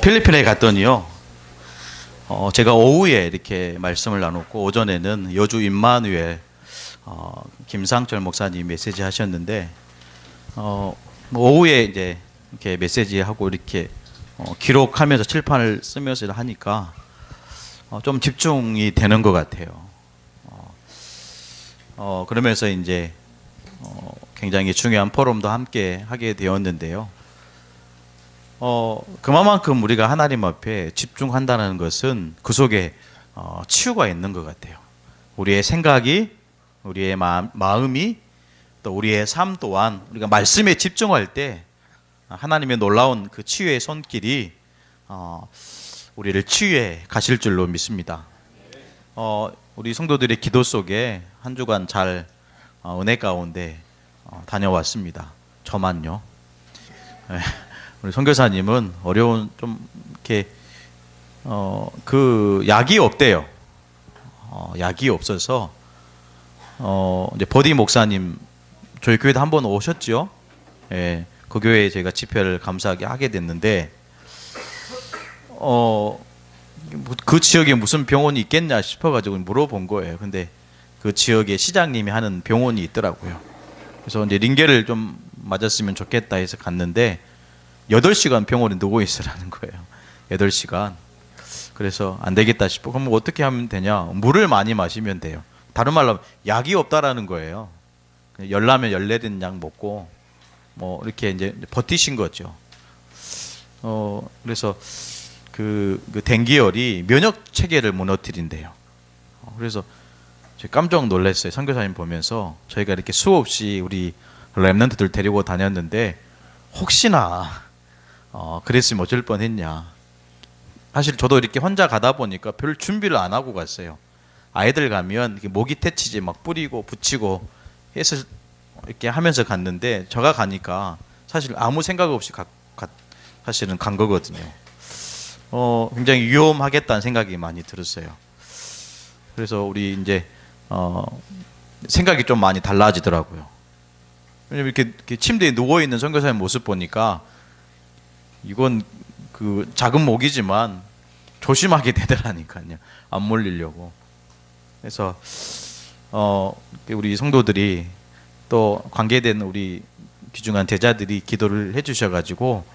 필리핀에 갔더니요. 제가 오후에 이렇게 말씀을 나눴고 오전에는 여주 임마누엘 김상철 목사님이 메시지 하셨는데 오후에 이제 이렇게 메시지하고 이렇게 기록하면서 칠판을 쓰면서 하니까 좀 집중이 되는 것 같아요. 그러면서 이제 굉장히 중요한 포럼도 함께 하게 되었는데요. 그만큼 우리가 하나님 앞에 집중한다는 것은 그 속에 치유가 있는 것 같아요. 우리의 생각이, 우리의 마음이, 또 우리의 삶 또한 우리가 말씀에 집중할 때 하나님의 놀라운 그 치유의 손길이 우리를 치유해 가실 줄로 믿습니다. 우리 성도들의 기도 속에 한 주간 잘 은혜 가운데 다녀왔습니다. 저만요. 우리 선교사님은 어려운 좀 이렇게 그 약이 없대요. 약이 없어서 이제 버디 목사님 저희 교회도 한번 오셨죠. 예, 그 교회에 저희가 집회를 감사하게 하게 됐는데 그 지역에 무슨 병원이 있겠냐 싶어가지고 물어본 거예요. 근데 그 지역에 시장님이 하는 병원이 있더라고요. 그래서 이제 링겔을 좀 맞았으면 좋겠다 해서 갔는데 8시간 병원에 누워 있으라는 거예요. 8시간. 그래서 안 되겠다 싶어. 그럼 어떻게 하면 되냐? 물을 많이 마시면 돼요. 다른 말로 하면 약이 없다라는 거예요. 열나면 열내된 약 먹고 뭐 이렇게 이제 버티신 거죠. 그래서 그 dengu열이 면역 체계를 무너뜨린대요. 그래서 깜짝 놀랐어요. 선교사님 보면서 저희가 이렇게 수없이 우리 렘넌트들 데리고 다녔는데 혹시나 그랬으면 어쩔 뻔했냐. 사실 저도 이렇게 혼자 가다 보니까 별 준비를 안 하고 갔어요. 아이들 가면 모기 퇴치제 막 뿌리고 붙이고 해서 이렇게 하면서 갔는데 제가 가니까 사실 아무 생각 없이 사실은 간 거거든요. 굉장히 위험하겠다는 생각이 많이 들었어요. 그래서 우리 이제 생각이 좀 많이 달라지더라고요. 왜냐면 이렇게 침대에 누워 있는 선교사님 모습 보니까 이건 그 작은 모기지만 조심하게 되더라니까요. 안 몰리려고. 그래서 우리 성도들이 또 관계된 우리 귀중한 제자들이 기도를 해주셔가지고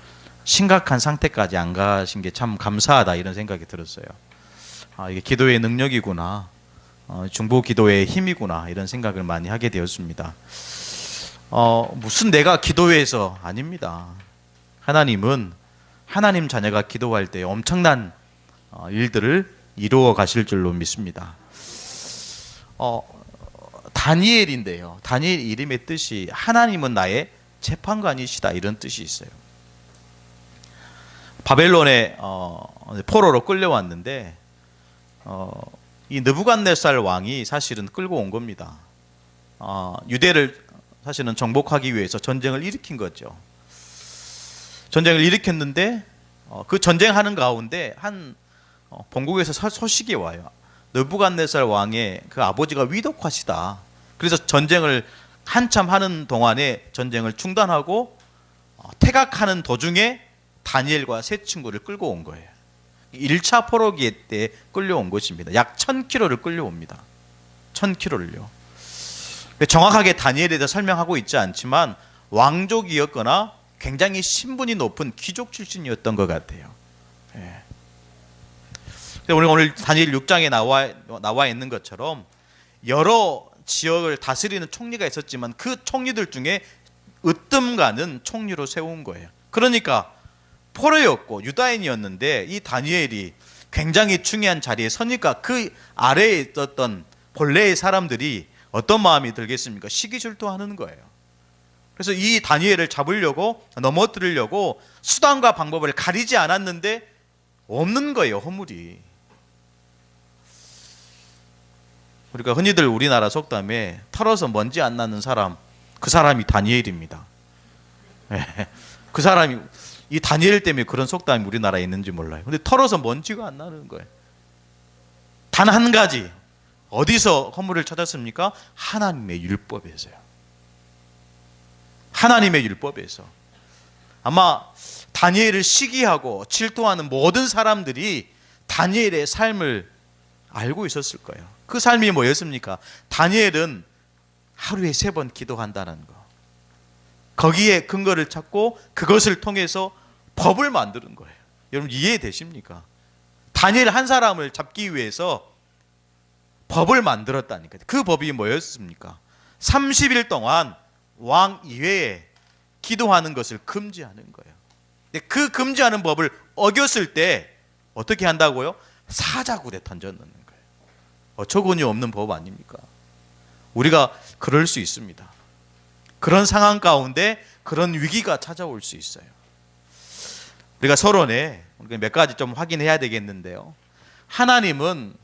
심각한 상태까지 안 가신 게 참 감사하다 이런 생각이 들었어요. 이게 기도의 능력이구나. 중보 기도의 힘이구나 이런 생각을 많이 하게 되었습니다. 무슨 내가 기도해서 아닙니다. 하나님은 하나님 자녀가 기도할 때 엄청난 일들을 이루어 가실 줄로 믿습니다. 다니엘인데요. 다니엘 이름의 뜻이 하나님은 나의 재판관이시다 이런 뜻이 있어요. 바벨론에 포로로 끌려왔는데 이 느부갓네살 왕이 사실은 끌고 온 겁니다. 유대를 사실은 정복하기 위해서 전쟁을 일으킨 거죠. 전쟁을 일으켰는데 그 전쟁하는 가운데 한 본국에서 소식이 와요. 느부갓네살 왕의 그 아버지가 위독하시다. 그래서 전쟁을 한참 하는 동안에 전쟁을 중단하고 퇴각하는 도중에 다니엘과 세 친구를 끌고 온 거예요. 1차 포로기에 때 끌려온 것입니다. 약 1000km를 끌려옵니다. 1000km를요. 정확하게 다니엘에 대해 설명하고 있지 않지만 왕족이었거나 굉장히 신분이 높은 귀족 출신이었던 것 같아요. 우리가 오늘 다니엘 6장에 나와 있는 것처럼 여러 지역을 다스리는 총리가 있었지만 그 총리들 중에 으뜸가는 총리로 세운 거예요. 그러니까 포로였고 유다인이었는데 이 다니엘이 굉장히 중요한 자리에 서니까 그 아래에 있었던 본래의 사람들이 어떤 마음이 들겠습니까? 시기질투하는 거예요. 그래서 이 다니엘을 잡으려고 넘어뜨리려고 수단과 방법을 가리지 않았는데 없는 거예요. 허물이. 우리가 흔히들 우리나라 속담에 털어서 먼지 안 나는 사람, 그 사람이 다니엘입니다. 그 사람이 이 다니엘 때문에 그런 속담이 우리나라에 있는지 몰라요. 근데 털어서 먼지가 안 나는 거예요. 단 한 가지 어디서 허물을 찾았습니까? 하나님의 율법에서요. 하나님의 율법에서. 아마 다니엘을 시기하고 질투하는 모든 사람들이 다니엘의 삶을 알고 있었을 거예요. 그 삶이 뭐였습니까? 다니엘은 하루에 3번 기도한다는 거. 거기에 근거를 찾고 그것을 통해서 법을 만드는 거예요. 여러분 이해되십니까? 다니엘 한 사람을 잡기 위해서 법을 만들었다니까요. 그 법이 뭐였습니까? 30일 동안 왕 이외에 기도하는 것을 금지하는 거예요. 근데 그 금지하는 법을 어겼을 때 어떻게 한다고요? 사자굴에 던져넣는 거예요. 어처구니 없는 법 아닙니까? 우리가 그럴 수 있습니다. 그런 상황 가운데 그런 위기가 찾아올 수 있어요. 우리가 서론에 몇 가지 좀 확인해야 되겠는데요. 하나님은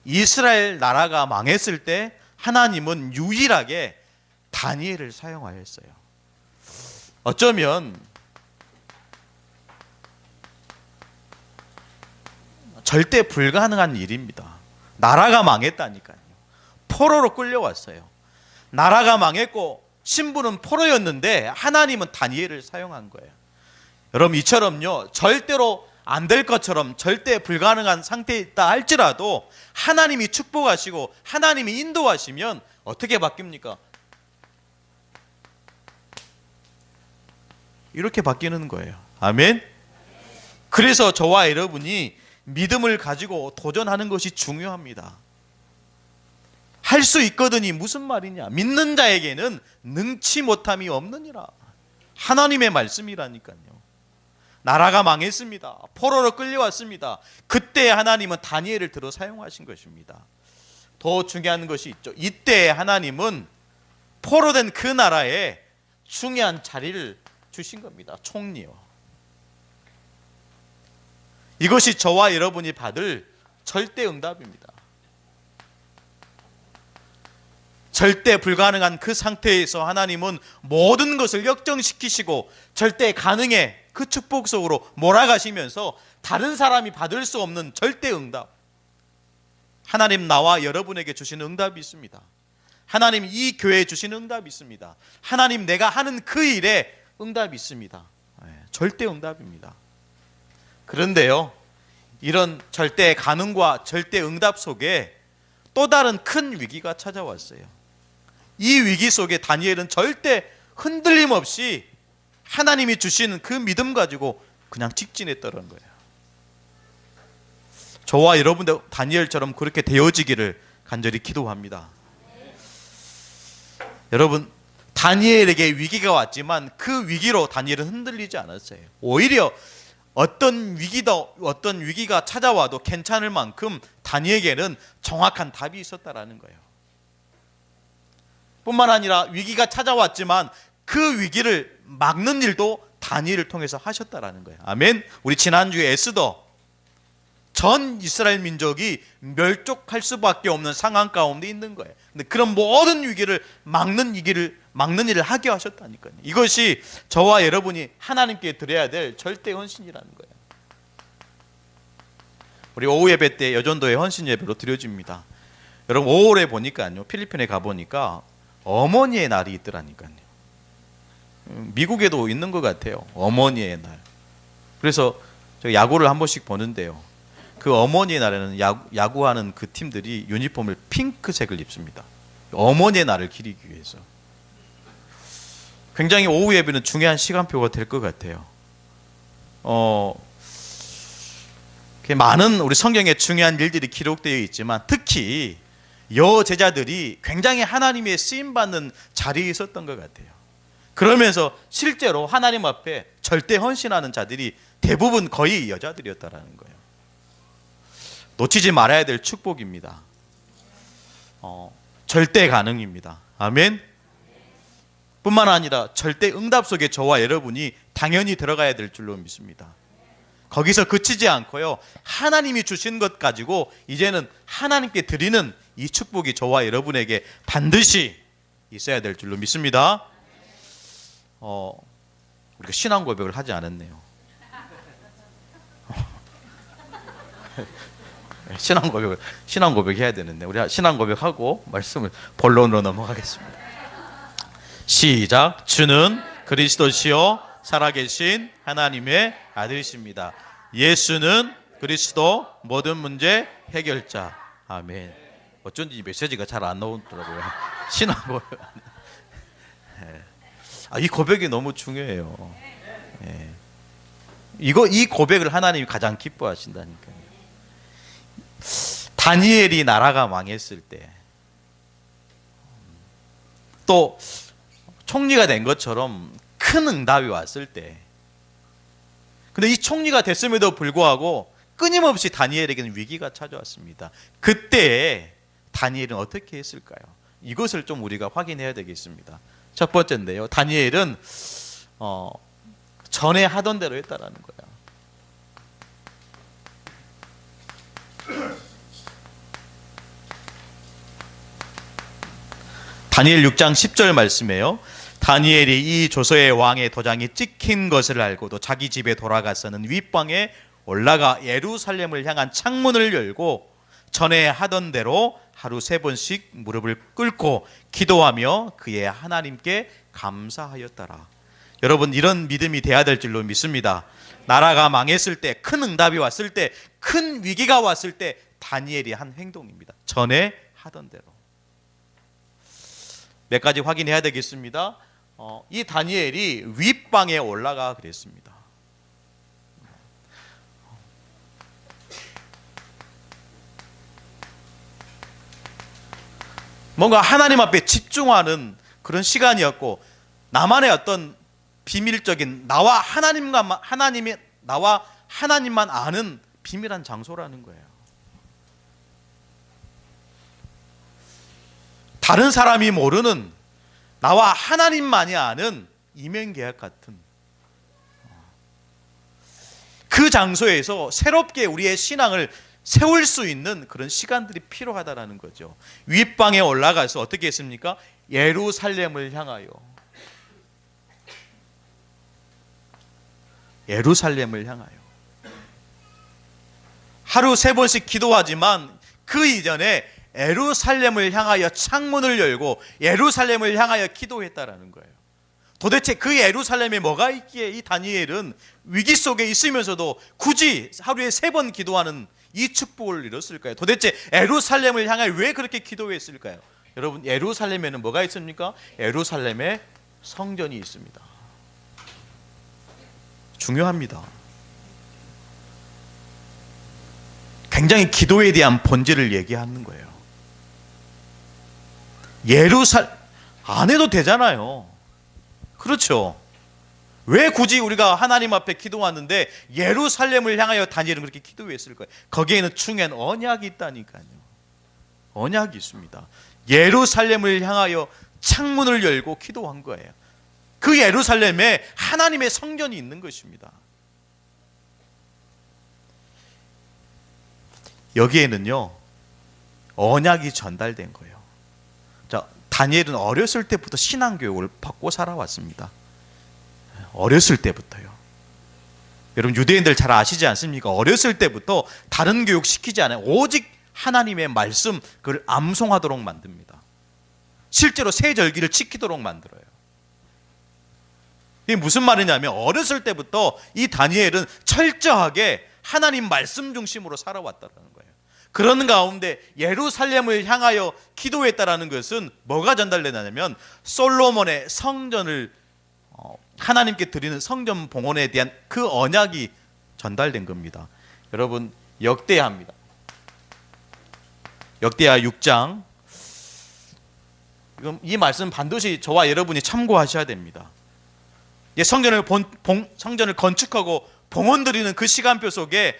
이스라엘 나라가 망했을 때 하나님은 유일하게 다니엘을 사용하였어요. 어쩌면 절대 불가능한 일입니다. 나라가 망했다니까요. 포로로 끌려왔어요. 나라가 망했고 신부는 포로였는데 하나님은 다니엘을 사용한 거예요. 여러분 이처럼요, 절대로 안 될 것처럼 절대 불가능한 상태에 있다 할지라도 하나님이 축복하시고 하나님이 인도하시면 어떻게 바뀝니까? 이렇게 바뀌는 거예요. 아멘. 그래서 저와 여러분이 믿음을 가지고 도전하는 것이 중요합니다. 할 수 있거든이 무슨 말이냐? 믿는 자에게는 능치 못함이 없느니라. 하나님의 말씀이라니까요. 나라가 망했습니다. 포로로 끌려왔습니다. 그때 하나님은 다니엘을 들어 사용하신 것입니다. 더 중요한 것이 있죠. 이때 하나님은 포로된 그 나라에 중요한 자리를 주신 겁니다. 총리요. 이것이 저와 여러분이 받을 절대 응답입니다. 절대 불가능한 그 상태에서 하나님은 모든 것을 역정시키시고 절대 가능해 그 축복 속으로 몰아가시면서 다른 사람이 받을 수 없는 절대 응답, 하나님 나와 여러분에게 주시는 응답이 있습니다. 하나님 이 교회에 주시는 응답이 있습니다. 하나님 내가 하는 그 일에 응답이 있습니다. 절대 응답입니다. 그런데요, 이런 절대 가능과 절대 응답 속에 또 다른 큰 위기가 찾아왔어요. 이 위기 속에 다니엘은 절대 흔들림 없이 하나님이 주시는 그 믿음 가지고 그냥 직진했다는 거예요. 저와 여러분도 다니엘처럼 그렇게 되어지기를 간절히 기도합니다. 여러분, 다니엘에게 위기가 왔지만 그 위기로 다니엘은 흔들리지 않았어요. 오히려 어떤 위기가 찾아와도 괜찮을 만큼 다니엘에게는 정확한 답이 있었다라는 거예요. 뿐만 아니라 위기가 찾아왔지만 그 위기를 막는 일도 다니엘을 통해서 하셨다라는 거예요. 아멘. 우리 지난주에 에스더, 전 이스라엘 민족이 멸족할 수밖에 없는 상황 가운데 있는 거예요. 근데 그런 모든 위기를 막는 일을 하게 하셨다니까요. 이것이 저와 여러분이 하나님께 드려야 될 절대 헌신이라는 거예요. 우리 오후 예배 때 여전도의 헌신 예배로 드려집니다. 여러분 5월에 보니까요, 필리핀에 가보니까 어머니의 날이 있더라니까요. 미국에도 있는 것 같아요. 어머니의 날. 그래서 저 야구를 한 번씩 보는데요, 그 어머니의 날에는 야구하는 그 팀들이 유니폼을 핑크색을 입습니다. 어머니의 날을 기리기 위해서. 굉장히 오후 예배는 중요한 시간표가 될 것 같아요. 많은 우리 성경에 중요한 일들이 기록되어 있지만 특히 여제자들이 굉장히 하나님의 쓰임받는 자리에 있었던 것 같아요. 그러면서 실제로 하나님 앞에 절대 헌신하는 자들이 대부분 거의 여자들이었다라는 거예요. 놓치지 말아야 될 축복입니다. 절대 가능입니다. 아멘. 뿐만 아니라 절대 응답 속에 저와 여러분이 당연히 들어가야 될 줄로 믿습니다. 거기서 그치지 않고요, 하나님이 주신 것 가지고 이제는 하나님께 드리는 이 축복이 저와 여러분에게 반드시 있어야 될 줄로 믿습니다. 우리가 신앙 고백을 하지 않았네요. 신앙 고백해야 되는데 우리 신앙 고백하고 말씀을 본론으로 넘어가겠습니다. 시작. 주는 그리스도시요 살아계신 하나님의 아들이십니다. 예수는 그리스도 모든 문제 해결자. 아멘. 어쩐지 이 메시지가 잘 안 나오더라고요. 신앙고. 이 고백이 너무 중요해요. 이 고백을 하나님이 가장 기뻐하신다니까요. 다니엘이 나라가 망했을 때, 또 총리가 된 것처럼 큰 응답이 왔을 때, 근데 이 총리가 됐음에도 불구하고 끊임없이 다니엘에게는 위기가 찾아왔습니다. 그때 다니엘은 어떻게 했을까요? 이것을 좀 우리가 확인해야 되겠습니다. 첫 번째인데요, 다니엘은 전에 하던 대로 했다라는 거예요. 다니엘 6장 10절 말씀이에요. 다니엘이 이 조서의 왕의 도장이 찍힌 것을 알고도 자기 집에 돌아가서는 윗방에 올라가 예루살렘을 향한 창문을 열고 전에 하던 대로 하루 3번씩 무릎을 꿇고 기도하며 그의 하나님께 감사하였더라. 여러분, 이런 믿음이 돼야 될 줄로 믿습니다. 나라가 망했을 때, 큰 응답이 왔을 때, 큰 위기가 왔을 때 다니엘이 한 행동입니다. 전에 하던 대로. 몇 가지 확인해야 되겠습니다. 이 다니엘이 윗방에 올라가 그랬습니다. 뭔가 하나님 앞에 집중하는 그런 시간이었고, 나만의 어떤 비밀적인 나와 하나님만 아는 비밀한 장소라는 거예요. 다른 사람이 모르는, 나와 하나님만이 아는 이면계약 같은 그 장소에서 새롭게 우리의 신앙을 세울 수 있는 그런 시간들이 필요하다라는 거죠. 윗방에 올라가서 어떻게 했습니까? 예루살렘을 향하여 하루 3번씩 기도하지만 그 이전에 예루살렘을 향하여 창문을 열고 예루살렘을 향하여 기도했다라는 거예요. 도대체 그 예루살렘에 뭐가 있기에 이 다니엘은 위기 속에 있으면서도 굳이 하루에 3번 기도하는 이 축복을 이뤘을까요? 도대체 예루살렘을 향하여 왜 그렇게 기도했을까요? 여러분, 예루살렘에는 뭐가 있습니까? 예루살렘에 성전이 있습니다. 중요합니다. 굉장히 기도에 대한 본질을 얘기하는 거예요. 안 해도 되잖아요. 그렇죠? 왜 굳이 우리가 하나님 앞에 기도하는데 예루살렘을 향하여 다니엘은 그렇게 기도했을까요? 거기에는 중요한 언약이 있다니까요. 언약이 있습니다. 예루살렘을 향하여 창문을 열고 기도한 거예요. 그 예루살렘에 하나님의 성전이 있는 것입니다. 여기에는요, 언약이 전달된 거예요. 자, 다니엘은 어렸을 때부터 신앙교육을 받고 살아왔습니다. 어렸을 때부터요. 여러분, 유대인들 잘 아시지 않습니까? 어렸을 때부터 다른 교육 시키지 않아요. 오직 하나님의 말씀, 그걸 암송하도록 만듭니다. 실제로 새 절기를 지키도록 만들어요. 이게 무슨 말이냐면, 어렸을 때부터 이 다니엘은 철저하게 하나님 말씀 중심으로 살아왔다는 거예요. 그런 가운데 예루살렘을 향하여 기도했다라는 것은 뭐가 전달되냐면, 솔로몬의 성전을 하나님께 드리는 성전 봉헌에 대한 그 언약이 전달된 겁니다. 여러분, 역대하입니다. 역대하 6장. 이 말씀 반드시 저와 여러분이 참고하셔야 됩니다. 성전을 건축하고 봉헌 드리는 그 시간표 속에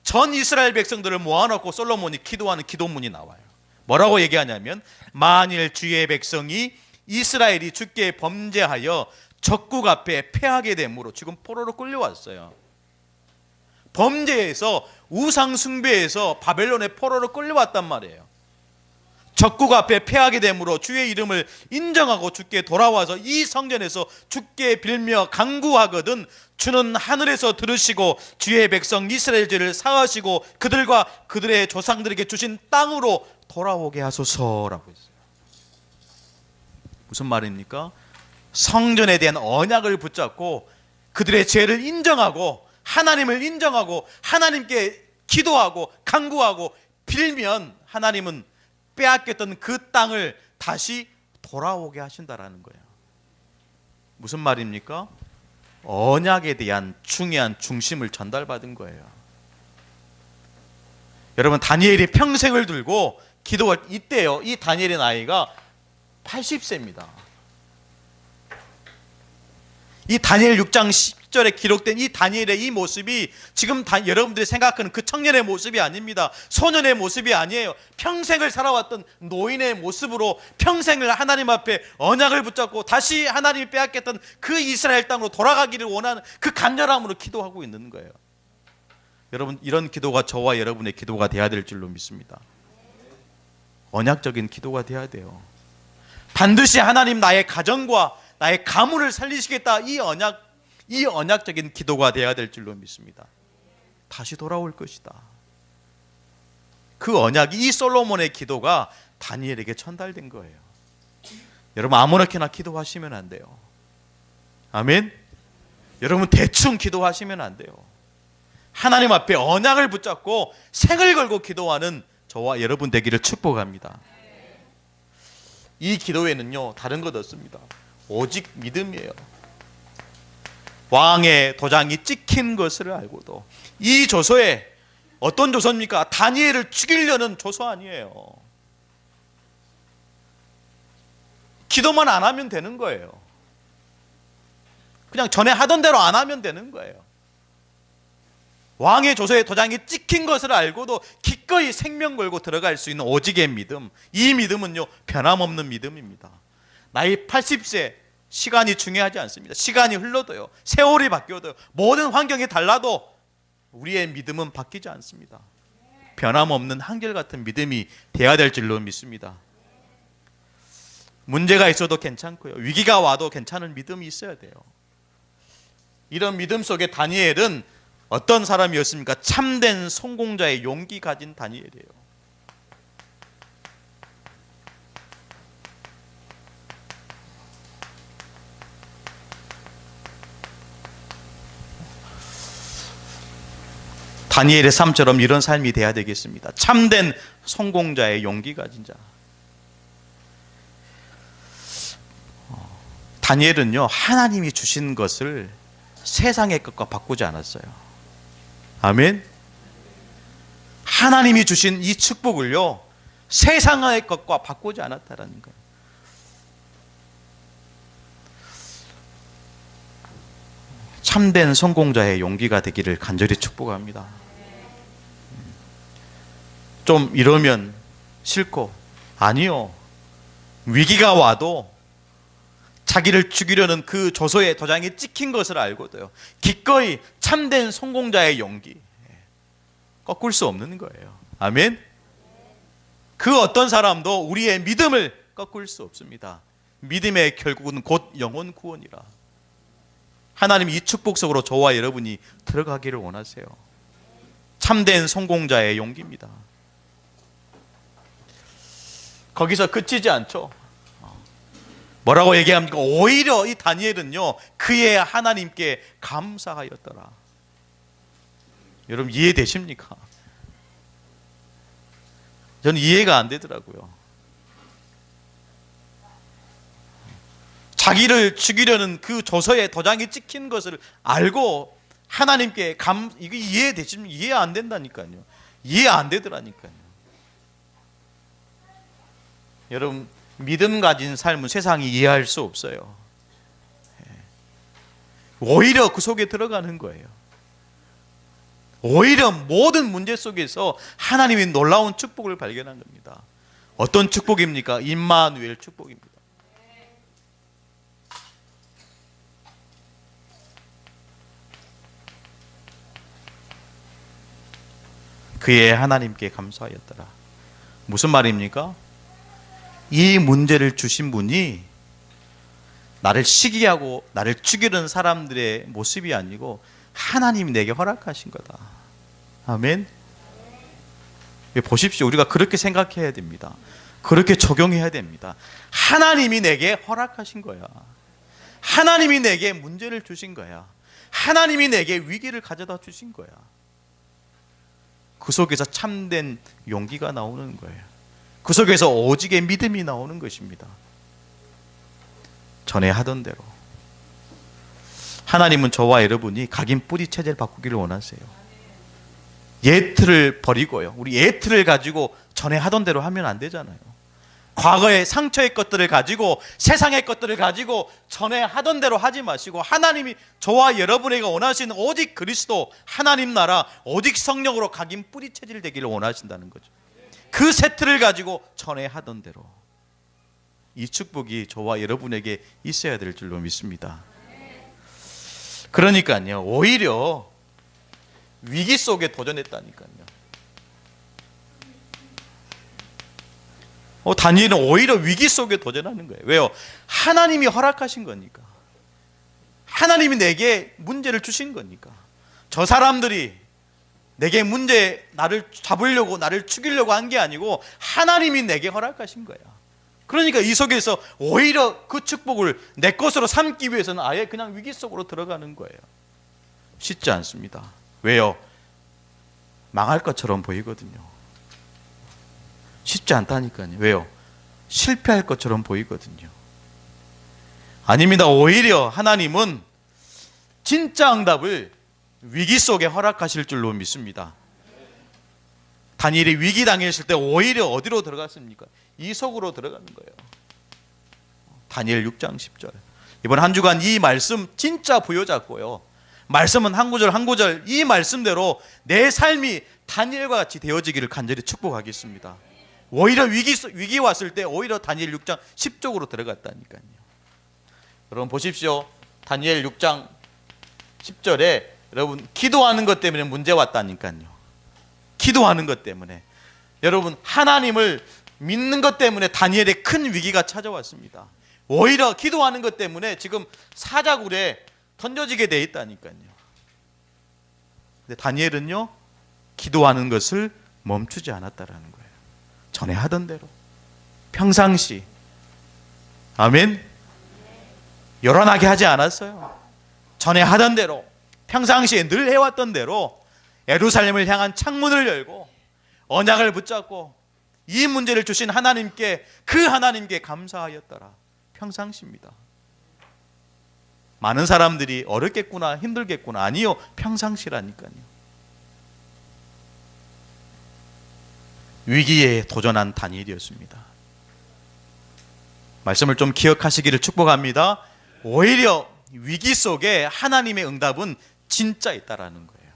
전 이스라엘 백성들을 모아놓고 솔로몬이 기도하는 기도문이 나와요. 뭐라고 얘기하냐면, 만일 주의 백성이 이스라엘이 주께 범죄하여 적국 앞에 패하게 되므로, 지금 포로로 끌려왔어요. 범죄에서, 우상 숭배에서 바벨론의 포로로 끌려왔단 말이에요. 적국 앞에 패하게 되므로 주의 이름을 인정하고 주께 돌아와서 이 성전에서 주께 빌며 간구하거든 주는 하늘에서 들으시고 주의 백성 이스라엘 죄를 사하시고 그들과 그들의 조상들에게 주신 땅으로 돌아오게 하소서라고 했어요. 무슨 말입니까? 성전에 대한 언약을 붙잡고 그들의 죄를 인정하고 하나님을 인정하고 하나님께 기도하고 간구하고 빌면 하나님은 빼앗겼던 그 땅을 다시 돌아오게 하신다라는 거예요. 무슨 말입니까? 언약에 대한 중요한 중심을 전달받은 거예요. 여러분, 다니엘이 평생을 들고 기도할 이때요, 이 다니엘의 나이가 80세입니다. 이 다니엘 6장 10절에 기록된 이 다니엘의 이 모습이 지금 여러분들이 생각하는 그 청년의 모습이 아닙니다. 소년의 모습이 아니에요. 평생을 살아왔던 노인의 모습으로 평생을 하나님 앞에 언약을 붙잡고 다시 하나님이 빼앗겼던 그 이스라엘 땅으로 돌아가기를 원하는 그 간절함으로 기도하고 있는 거예요. 여러분, 이런 기도가 저와 여러분의 기도가 돼야 될 줄로 믿습니다. 언약적인 기도가 돼야 돼요. 반드시 하나님 나의 가정과 나의 가문을 살리시겠다, 이 언약적인 기도가 돼야 될 줄로 믿습니다. 다시 돌아올 것이다. 그 언약이, 이 솔로몬의 기도가 다니엘에게 전달된 거예요. 여러분, 아무렇게나 기도하시면 안 돼요. 아멘. 여러분, 대충 기도하시면 안 돼요. 하나님 앞에 언약을 붙잡고 생을 걸고 기도하는 저와 여러분 되기를 축복합니다. 이 기도에는요, 다른 것 없습니다. 오직 믿음이에요. 왕의 도장이 찍힌 것을 알고도, 이 조서에 어떤 조서입니까? 다니엘을 죽이려는 조서 아니에요. 기도만 안 하면 되는 거예요. 그냥 전에 하던 대로 안 하면 되는 거예요. 왕의 조서에 도장이 찍힌 것을 알고도 기꺼이 생명 걸고 들어갈 수 있는 오직의 믿음, 이 믿음은요, 변함없는 믿음입니다. 나이 80세, 시간이 중요하지 않습니다. 시간이 흘러도요, 세월이 바뀌어도요, 모든 환경이 달라도 우리의 믿음은 바뀌지 않습니다. 변함없는 한결같은 믿음이 돼야 될 줄로 믿습니다. 문제가 있어도 괜찮고요, 위기가 와도 괜찮은 믿음이 있어야 돼요. 이런 믿음 속에 다니엘은 어떤 사람이었습니까? 참된 성공자의 용기 가진 다니엘이에요. 다니엘의 삶처럼 이런 삶이 돼야 되겠습니다. 참된 성공자의 용기 가진 자. 다니엘은요, 하나님이 주신 것을 세상의 것과 바꾸지 않았어요. 아멘. 하나님이 주신 이 축복을요, 세상의 것과 바꾸지 않았다라는 거예요. 참된 성공자의 용기가 되기를 간절히 축복합니다. 좀 이러면 싫고, 아니요, 위기가 와도 자기를 죽이려는 그 조서에 도장이 찍힌 것을 알고도요, 기꺼이 참된 성공자의 용기, 꺾을 수 없는 거예요. 아멘. 그 어떤 사람도 우리의 믿음을 꺾을 수 없습니다. 믿음의 결국은 곧 영혼 구원이라. 하나님 이 축복 속으로 저와 여러분이 들어가기를 원하세요. 참된 성공자의 용기입니다. 거기서 그치지 않죠. 뭐라고 얘기합니까? 오히려 이 다니엘은요, 그의 하나님께 감사하였더라. 여러분, 이해되십니까? 저는 이해가 안 되더라고요. 자기를 죽이려는 그 조서에 도장이 찍힌 것을 알고 하나님께 이거 이해되십니까? 이해 안 된다니까요. 이해 안 되더라니까요. 여러분, 믿음 가진 삶은 세상이 이해할 수 없어요. 오히려 그 속에 들어가는 거예요. 오히려 모든 문제 속에서 하나님이 놀라운 축복을 발견한 겁니다. 어떤 축복입니까? 임마누엘 축복입니다. 그의 하나님께 감사하였더라. 무슨 말입니까? 이 문제를 주신 분이 나를 시기하고 나를 죽이는 사람들의 모습이 아니고 하나님이 내게 허락하신 거다. 아멘. 보십시오. 우리가 그렇게 생각해야 됩니다. 그렇게 적용해야 됩니다. 하나님이 내게 허락하신 거야. 하나님이 내게 문제를 주신 거야. 하나님이 내게 위기를 가져다 주신 거야. 그 속에서 참된 용기가 나오는 거예요. 그 속에서 오직의 믿음이 나오는 것입니다. 전에 하던 대로 하나님은 저와 여러분이 각인 뿌리 체제를 바꾸기를 원하세요. 옛 틀을 버리고요. 우리 옛 틀을 가지고 전에 하던 대로 하면 안 되잖아요. 과거의 상처의 것들을 가지고, 세상의 것들을 가지고 전에 하던 대로 하지 마시고, 하나님이 저와 여러분에게 원하시는 오직 그리스도, 하나님 나라, 오직 성령으로 각인 뿌리 체질 되기를 원하신다는 거죠. 그 세트를 가지고 전에 하던 대로, 이 축복이 저와 여러분에게 있어야 될 줄로 믿습니다. 그러니까요, 오히려 위기 속에 도전했다니까요. 다니엘은 오히려 위기 속에 도전하는 거예요. 왜요? 하나님이 허락하신 거니까. 하나님이 내게 문제를 주신 거니까. 저 사람들이 내게 나를 잡으려고, 나를 죽이려고 한 게 아니고 하나님이 내게 허락하신 거야. 그러니까 이 속에서 오히려 그 축복을 내 것으로 삼기 위해서는 아예 그냥 위기 속으로 들어가는 거예요. 쉽지 않습니다. 왜요? 망할 것처럼 보이거든요. 쉽지 않다니까요. 왜요? 실패할 것처럼 보이거든요. 아닙니다. 오히려 하나님은 진짜 응답을 위기 속에 허락하실 줄로 믿습니다. 다니엘이 위기 당했을 때 오히려 어디로 들어갔습니까? 이 속으로 들어가는 거예요. 다니엘 6장 10절. 이번 한 주간 이 말씀 진짜 부여잡고요. 말씀은 한 구절 한 구절 이 말씀대로 내 삶이 다니엘과 같이 되어지기를 간절히 축복하겠습니다. 오히려 위기 왔을 때 오히려 다니엘 6장 10쪽으로 들어갔다니까요. 여러분 보십시오. 다니엘 6장 10절에 여러분 기도하는 것 때문에 문제 왔다니까요. 기도하는 것 때문에. 여러분 하나님을 믿는 것 때문에 다니엘의 큰 위기가 찾아왔습니다. 오히려 기도하는 것 때문에 지금 사자굴에 던져지게 돼 있다니까요. 근데 다니엘은요, 기도하는 것을 멈추지 않았다라는 거예요. 전에 하던 대로 평상시, 아멘, 요란하게 하지 않았어요. 전에 하던 대로 평상시에 늘 해왔던 대로 예루살렘을 향한 창문을 열고 언약을 붙잡고 이 문제를 주신 하나님께, 그 하나님께 감사하였더라. 평상시입니다. 많은 사람들이 어렵겠구나, 힘들겠구나. 아니요, 평상시라니까요. 위기에 도전한 다니엘이었습니다. 말씀을 좀 기억하시기를 축복합니다. 오히려 위기 속에 하나님의 응답은 진짜 있다라는 거예요.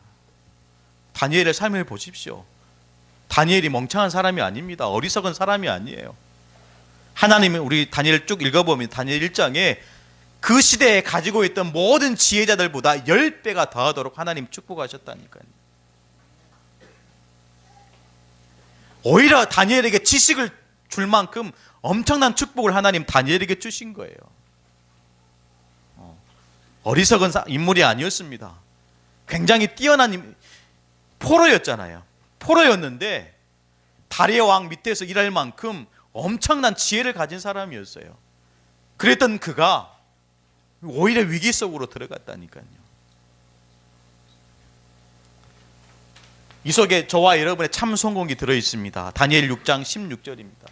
다니엘의 삶을 보십시오. 다니엘이 멍청한 사람이 아닙니다. 어리석은 사람이 아니에요. 하나님은, 우리 다니엘 쭉 읽어보면 다니엘 1장에 그 시대에 가지고 있던 모든 지혜자들보다 10배가 더하도록 하나님 축복하셨다니까요. 오히려 다니엘에게 지식을 줄 만큼 엄청난 축복을 하나님 다니엘에게 주신 거예요. 어리석은 인물이 아니었습니다. 굉장히 뛰어난 포로였잖아요. 포로였는데 다리오 왕 밑에서 일할 만큼 엄청난 지혜를 가진 사람이었어요. 그랬던 그가 오히려 위기 속으로 들어갔다니까요. 이 속에 저와 여러분의 참 성공이 들어있습니다. 다니엘 6장 16절입니다.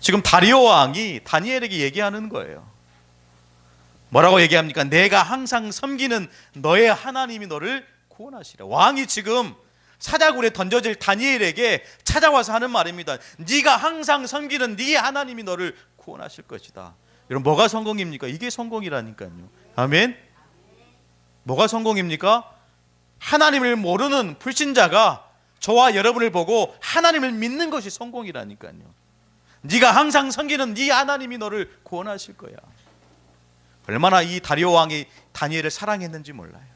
지금 다리오 왕이 다니엘에게 얘기하는 거예요. 뭐라고 얘기합니까? 내가 항상 섬기는 너의 하나님이 너를 구원하시라. 왕이 지금 사자굴에 던져질 다니엘에게 찾아와서 하는 말입니다. 네가 항상 섬기는 네 하나님이 너를 구원하실 것이다. 여러분, 뭐가 성공입니까? 이게 성공이라니까요. 아멘. 뭐가 성공입니까? 하나님을 모르는 불신자가 저와 여러분을 보고 하나님을 믿는 것이 성공이라니까요. 네가 항상 섬기는 네 하나님이 너를 구원하실 거야. 얼마나 이 다리오 왕이 다니엘을 사랑했는지 몰라요.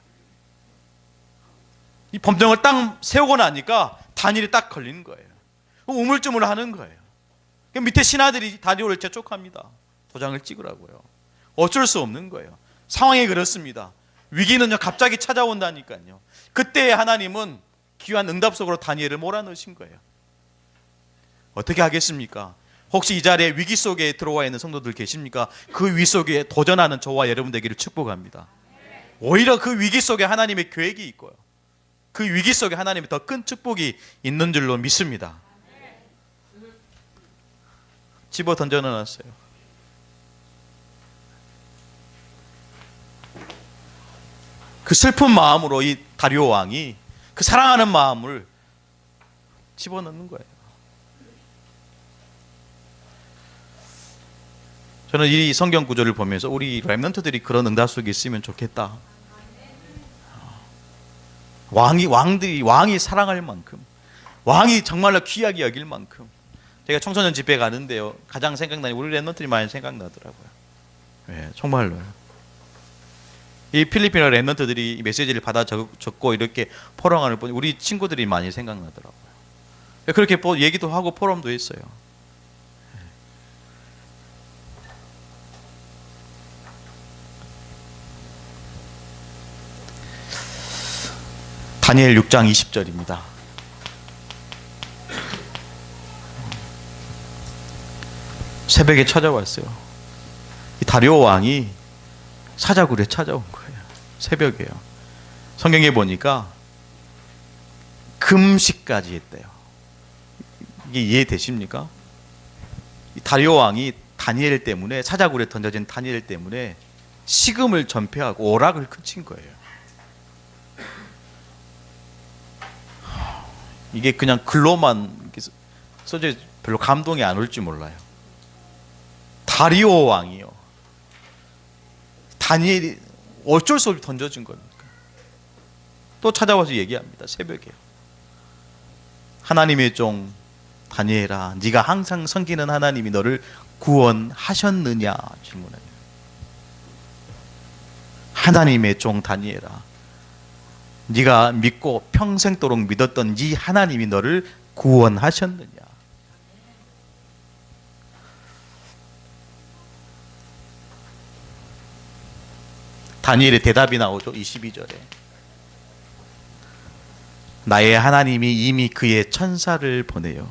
이 법정을 딱 세우고 나니까 다니엘이 딱 걸리는 거예요. 우물쭈물하는 거예요. 밑에 신하들이 다리오를 재촉합니다. 도장을 찍으라고요. 어쩔 수 없는 거예요. 상황이 그렇습니다. 위기는요 갑자기 찾아온다니까요. 그때 하나님은 귀한 응답 속으로 다니엘을 몰아넣으신 거예요. 어떻게 하겠습니까? 혹시 이 자리에 위기 속에 들어와 있는 성도들 계십니까? 그 위 속에 도전하는 저와 여러분 되기를 축복합니다. 오히려 그 위기 속에 하나님의 계획이 있고요, 그 위기 속에 하나님의 더 큰 축복이 있는 줄로 믿습니다. 집어 던져 넣어놨어요. 그 슬픈 마음으로 이 다리오 왕이 그 사랑하는 마음을 집어넣는 거예요. 저는 이 성경 구절을 보면서 우리 렘넌트들이 그런 응답 속에 있으면 좋겠다. 왕이 사랑할 만큼, 왕이 정말로 귀하게 여길 만큼. 제가 청소년 집회 가는데요, 가장 생각나는 우리 렘넌트들이 많이 생각나더라고요. 네, 정말로요. 이 필리핀어 렘넌트들이 메시지를 받아 적고 이렇게 포럼을 보니 우리 친구들이 많이 생각나더라고요. 그렇게 얘기도 하고 포럼도 했어요. 다니엘 6장 20절입니다. 새벽에 찾아왔어요. 이 다리오 왕이 사자굴에 찾아온 거예요. 새벽에요. 성경에 보니까 금식까지 했대요. 이게 이해되십니까? 이 다리오 왕이 다니엘 때문에, 사자굴에 던져진 다니엘 때문에 식음을 전폐하고 오락을 그친 거예요. 이게 그냥 글로만 써져 별로 감동이 안 올지 몰라요. 다리오 왕이요, 다니엘이 어쩔 수 없이 던져진 겁니까? 또 찾아와서 얘기합니다. 새벽에 하나님의 종 다니엘아, 네가 항상 섬기는 하나님이 너를 구원하셨느냐 질문해요. 하나님의 종 다니엘아, 네가 믿고 평생도록 믿었던 네 하나님이 너를 구원하셨느냐. 다니엘의 대답이 나오죠. 22절에 나의 하나님이 이미 그의 천사를 보내요.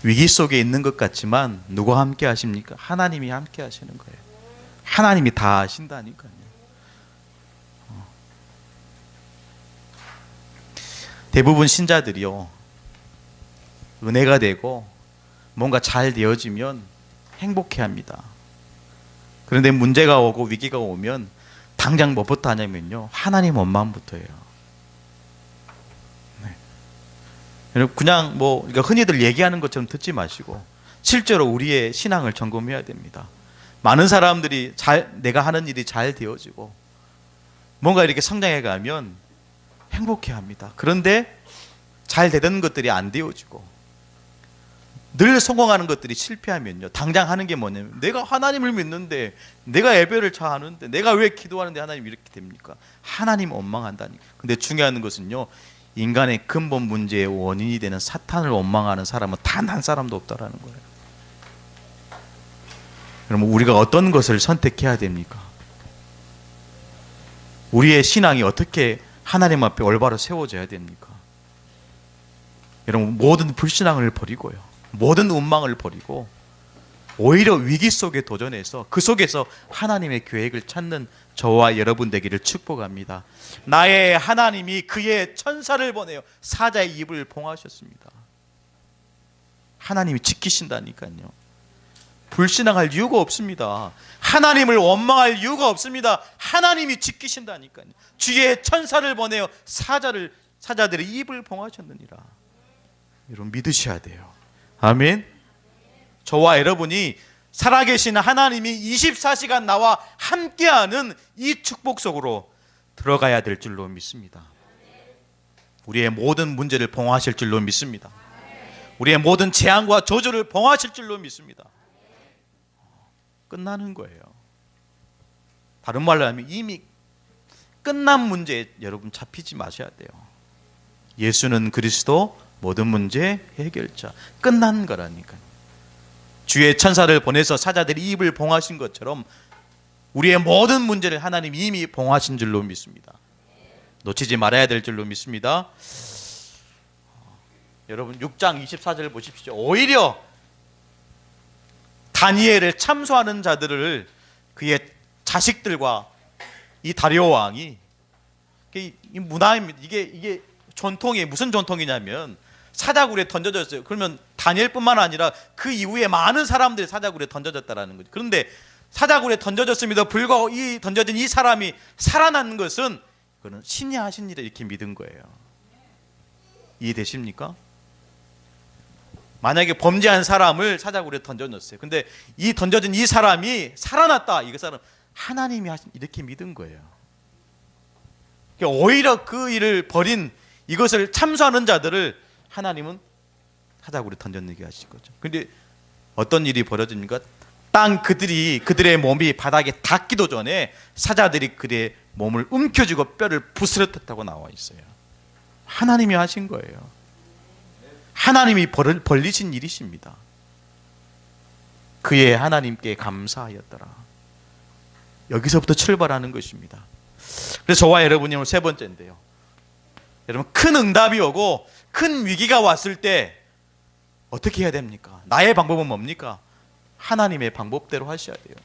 위기 속에 있는 것 같지만 누가 함께 하십니까? 하나님이 함께 하시는 거예요. 하나님이 다 하신다니까요. 대부분 신자들이요, 은혜가 되고 뭔가 잘 되어지면 행복해합니다. 그런데 문제가 오고 위기가 오면 당장 뭐부터 하냐면요, 하나님 원망부터예요. 네. 여러분 그냥 그러니까 흔히들 얘기하는 것처럼 듣지 마시고 실제로 우리의 신앙을 점검해야 됩니다. 많은 사람들이 내가 하는 일이 잘 되어지고 뭔가 이렇게 성장해 가면 행복해합니다. 그런데 잘 되던 것들이 안 되어지고 늘 성공하는 것들이 실패하면요, 당장 하는 게 뭐냐면 내가 하나님을 믿는데, 내가 예배를 잘 하는데, 내가 왜 기도하는데 하나님이 이렇게 됩니까? 하나님 원망한다니까. 근데 중요한 것은요, 인간의 근본 문제의 원인이 되는 사탄을 원망하는 사람은 단 한 사람도 없다라는 거예요. 그러면 우리가 어떤 것을 선택해야 됩니까? 우리의 신앙이 어떻게 하나님 앞에 올바로 세워져야 됩니까? 여러분, 모든 불신앙을 버리고요, 모든 운망을 버리고 오히려 위기 속에 도전해서 그 속에서 하나님의 계획을 찾는 저와 여러분 되기를 축복합니다. 나의 하나님이 그의 천사를 보내요. 사자의 입을 봉하셨습니다. 하나님이 지키신다니까요. 불신앙할 이유가 없습니다. 하나님을 원망할 이유가 없습니다. 하나님이 지키신다니까요. 주의 천사를 보내어 사자들의 입을 봉하셨느니라. 여러분 믿으셔야 돼요. 아멘. 저와 여러분이 살아계신 하나님이 24시간 나와 함께하는 이 축복 속으로 들어가야 될 줄로 믿습니다. 우리의 모든 문제를 봉하실 줄로 믿습니다. 우리의 모든 재앙과 저주를 봉하실 줄로 믿습니다. 끝나는 거예요. 다른 말로 하면 이미 끝난 문제에 여러분 잡히지 마셔야 돼요. 예수는 그리스도 모든 문제 해결자. 끝난 거라니까요. 주의 천사를 보내서 사자들이 입을 봉하신 것처럼 우리의 모든 문제를 하나님이 이미 봉하신 줄로 믿습니다. 놓치지 말아야 될 줄로 믿습니다. 여러분 6장 24절 보십시오. 오히려 다니엘을 참소하는 자들을 그의 자식들과 이 다리오 왕이, 이 문화입니다. 이게 전통이 무슨 전통이냐면 사자굴에 던져졌어요. 그러면 다니엘뿐만 아니라 그 이후에 많은 사람들이 사자굴에 던져졌다라는 거죠. 그런데 사자굴에 던져졌음에도 불구하고 이 던져진 이 사람이 살아난 것은 그는 신이 하신 일을 이렇게 믿은 거예요. 이해되십니까? 만약에 범죄한 사람을 사자굴에 던져놓았어요. 근데 이 던져진 이 사람이 살아났다. 이 사람 하나님이 하신 이렇게 믿은 거예요. 오히려 그 일을 벌인 이것을 참소하는 자들을 하나님은 사자굴에 던져내게 하신 거죠. 근데 어떤 일이 벌어집니까? 그들의 몸이 바닥에 닿기도 전에 사자들이 그들의 몸을 움켜쥐고 뼈를 부스러뜨렸다고 나와 있어요. 하나님이 하신 거예요. 하나님이 벌리신 일이십니다. 그의 하나님께 감사하였더라. 여기서부터 출발하는 것입니다. 그래서 저와 여러분이 오늘 세 번째인데요. 여러분, 큰 응답이 오고 큰 위기가 왔을 때 어떻게 해야 됩니까? 나의 방법은 뭡니까? 하나님의 방법대로 하셔야 돼요.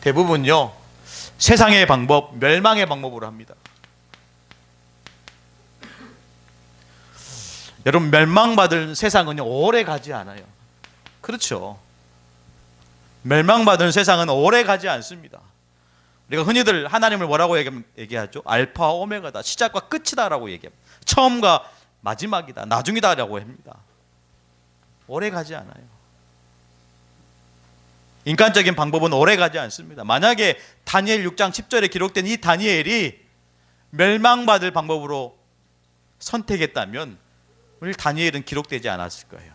대부분요, 세상의 방법, 멸망의 방법으로 합니다. 여러분, 멸망받을 세상은요, 오래 가지 않아요. 그렇죠. 멸망받은 세상은 오래 가지 않습니다. 우리가 흔히들 하나님을 뭐라고 얘기하죠? 알파 오메가다, 시작과 끝이다라고 얘기합니다. 처음과 마지막이다, 나중이다라고 합니다. 오래 가지 않아요. 인간적인 방법은 오래 가지 않습니다. 만약에 다니엘 6장 10절에 기록된 이 다니엘이 멸망받을 방법으로 선택했다면 오늘 다니엘은 기록되지 않았을 거예요.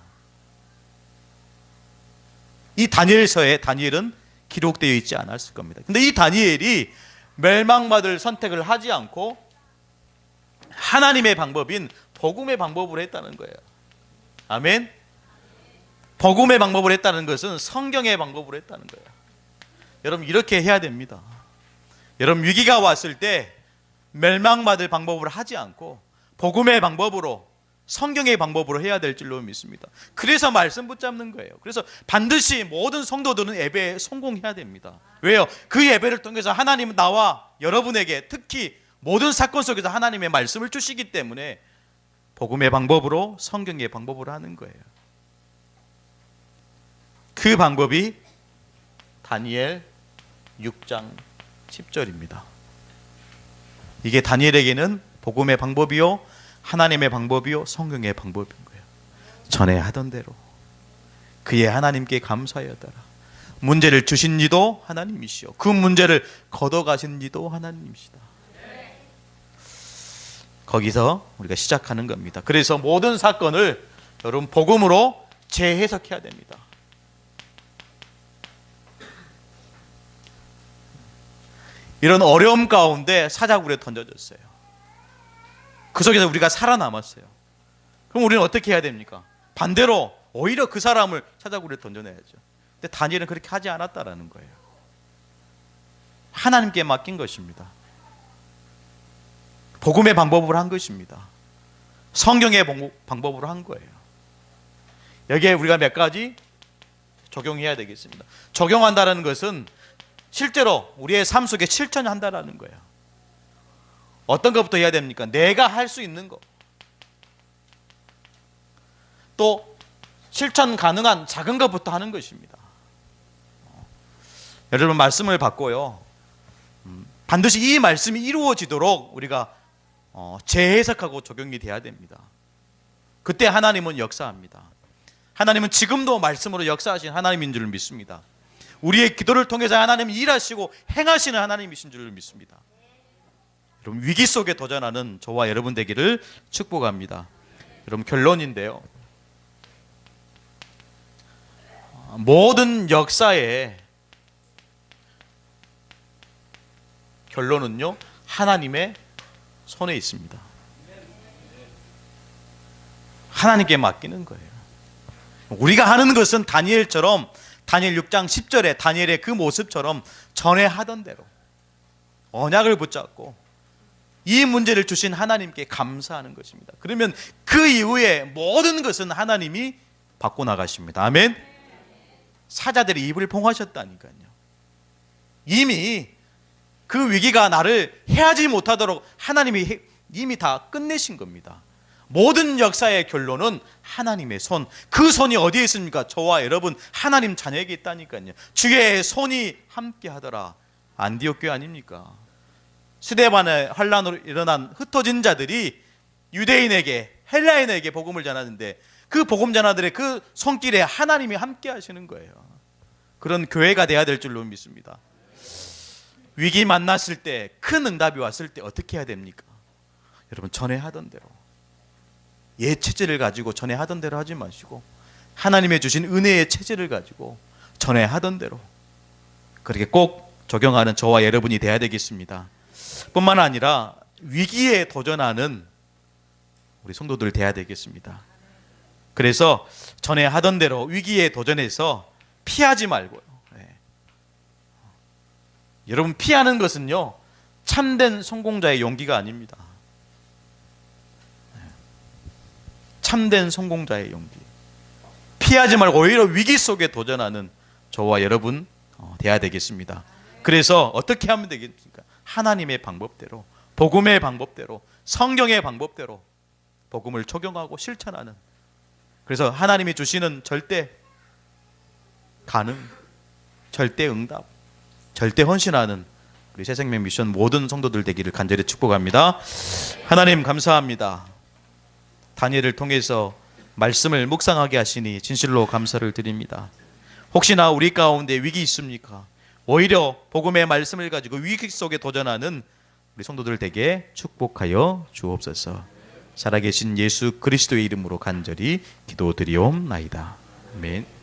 이 다니엘서에 다니엘은 기록되어 있지 않았을 겁니다. 근데 이 다니엘이 멸망받을 선택을 하지 않고 하나님의 방법인 복음의 방법으로 했다는 거예요. 아멘. 복음의 방법으로 했다는 것은 성경의 방법으로 했다는 거예요. 여러분, 이렇게 해야 됩니다. 여러분, 위기가 왔을 때 멸망받을 방법으로 하지 않고 복음의 방법으로, 성경의 방법으로 해야 될 줄로 믿습니다. 그래서 말씀 붙잡는 거예요. 그래서 반드시 모든 성도들은 예배에 성공해야 됩니다. 왜요? 그 예배를 통해서 하나님은 나와 여러분에게 특히 모든 사건 속에서 하나님의 말씀을 주시기 때문에 복음의 방법으로, 성경의 방법으로 하는 거예요. 그 방법이 다니엘 6장 10절입니다. 이게 다니엘에게는 복음의 방법이요, 하나님의 방법이요, 성경의 방법인 거예요. 전에 하던 대로 그의 하나님께 감사하여더라. 문제를 주신 이도 하나님이시오, 그 문제를 걷어가신 이도 하나님이시다. 거기서 우리가 시작하는 겁니다. 그래서 모든 사건을 여러분 복음으로 재해석해야 됩니다. 이런 어려움 가운데 사자굴에 던져졌어요. 그 속에서 우리가 살아남았어요. 그럼 우리는 어떻게 해야 됩니까? 반대로 오히려 그 사람을 사자굴에 던져내야죠. 근데 다니엘은 그렇게 하지 않았다라는 거예요. 하나님께 맡긴 것입니다. 복음의 방법으로 한 것입니다. 성경의 방법으로 한 거예요. 여기에 우리가 몇 가지 적용해야 되겠습니다. 적용한다는 것은 실제로 우리의 삶 속에 실천한다라는 거예요. 어떤 것부터 해야 됩니까? 내가 할 수 있는 것. 또 실천 가능한 작은 것부터 하는 것입니다. 여러분, 말씀을 받고요, 반드시 이 말씀이 이루어지도록 우리가 재해석하고 적용이 돼야 됩니다. 그때 하나님은 역사합니다. 하나님은 지금도 말씀으로 역사하신 하나님인 줄 믿습니다. 우리의 기도를 통해서 하나님이 일하시고 행하시는 하나님이신 줄 믿습니다. 여러분, 위기 속에 도전하는 저와 여러분 되기를 축복합니다. 여러분, 결론인데요, 모든 역사의 결론은요, 하나님의 손에 있습니다. 하나님께 맡기는 거예요. 우리가 하는 것은 다니엘처럼, 다니엘 6장 10절에 다니엘의 그 모습처럼 전에 하던 대로 언약을 붙잡고 이 문제를 주신 하나님께 감사하는 것입니다. 그러면 그 이후에 모든 것은 하나님이 바꿔나가십니다. 아멘. 사자들이 입을 봉하셨다니까요. 이미 그 위기가 나를 해하지 못하도록 하나님이 이미 다 끝내신 겁니다. 모든 역사의 결론은 하나님의 손. 그 손이 어디에 있습니까? 저와 여러분 하나님 자녀에게 있다니까요. 주의 손이 함께 하더라. 안디옥 교회 아닙니까? 스데반의 환란으로 일어난 흩어진 자들이 유대인에게 헬라인에게 복음을 전하는데 그 복음 전하들의 그 손길에 하나님이 함께 하시는 거예요. 그런 교회가 돼야 될 줄로 믿습니다. 위기 만났을 때, 큰 응답이 왔을 때 어떻게 해야 됩니까? 여러분 전에하던 대로, 옛 체질을 가지고 전에하던 대로 하지 마시고 하나님의 주신 은혜의 체질을 가지고 전에하던 대로 그렇게 꼭 적용하는 저와 여러분이 돼야 되겠습니다. 뿐만 아니라 위기에 도전하는 우리 성도들 돼야 되겠습니다. 그래서 전에 하던 대로 위기에 도전해서 피하지 말고요. 여러분 피하는 것은요 참된 성공자의 용기가 아닙니다. 참된 성공자의 용기. 피하지 말고 오히려 위기 속에 도전하는 저와 여러분 돼야 되겠습니다. 그래서 어떻게 하면 되겠습니까? 하나님의 방법대로, 복음의 방법대로, 성경의 방법대로 복음을 적용하고 실천하는, 그래서 하나님이 주시는 절대 가능, 절대 응답, 절대 헌신하는 우리 새생명 미션 모든 성도들 되기를 간절히 축복합니다. 하나님 감사합니다. 다니엘을 통해서 말씀을 묵상하게 하시니 진실로 감사를 드립니다. 혹시나 우리 가운데 위기 있습니까? 오히려 복음의 말씀을 가지고 위기 속에 도전하는 우리 성도들 되게 축복하여 주옵소서. 살아계신 예수 그리스도의 이름으로 간절히 기도드리옵나이다. 아멘.